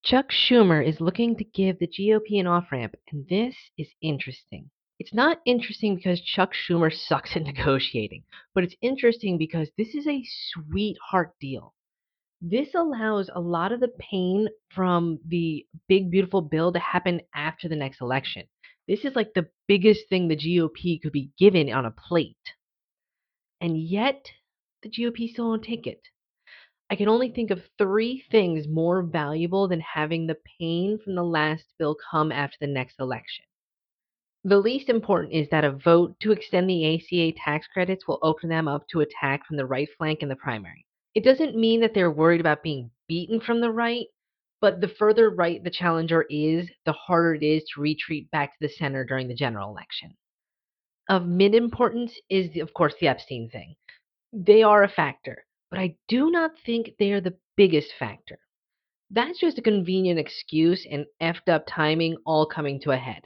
Chuck Schumer is looking to give the GOP an off-ramp, and this is interesting. It's not interesting because Chuck Schumer sucks at negotiating, but it's interesting because this is a sweetheart deal. This allows a lot of the pain from the big, beautiful bill to happen after the next election. This is like the biggest thing the GOP could be given on a plate. And yet, the GOP still won't take it. I can only think of three things more valuable than having the pain from the last bill come after the next election. The least important is that a vote to extend the ACA tax credits will open them up to attack from the right flank in the primary. It doesn't mean that they're worried about being beaten from the right, but the further right the challenger is, the harder it is to retreat back to the center during the general election. Of mid importance is, of course, the Epstein thing. They are a factor, but I do not think they are the biggest factor. That's just a convenient excuse and effed up timing all coming to a head.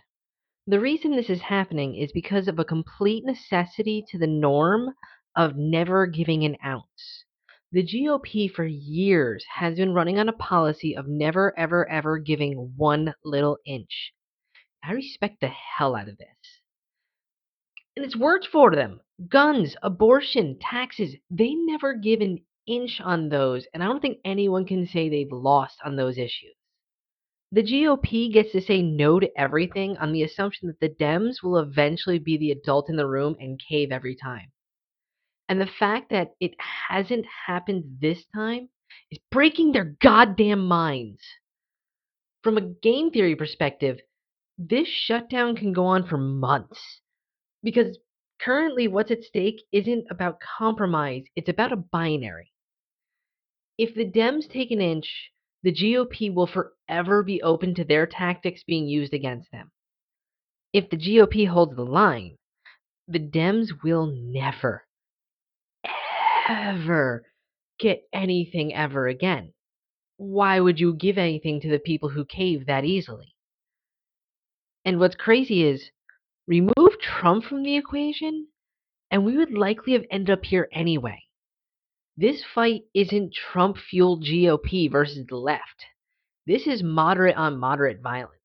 The reason this is happening is because of a complete necessity to the norm of never giving an ounce. The GOP for years has been running on a policy of never, ever, ever giving one little inch. I respect the hell out of this. And it's worked for them. Guns, abortion, taxes, they never give an inch on those, and I don't think anyone can say they've lost on those issues. The GOP gets to say no to everything on the assumption that the Dems will eventually be the adult in the room and cave every time. And the fact that it hasn't happened this time is breaking their goddamn minds. From a game theory perspective, this shutdown can go on for months because currently what's at stake isn't about compromise, it's about a binary. If the Dems take an inch, the GOP will forever be open to their tactics being used against them. If the GOP holds the line, the Dems will never, ever get anything ever again. Why would you give anything to the people who cave that easily? And what's crazy is remove Trump from the equation, and we would likely have ended up here anyway. This fight isn't Trump fueled GOP versus the left. This is moderate on moderate violence.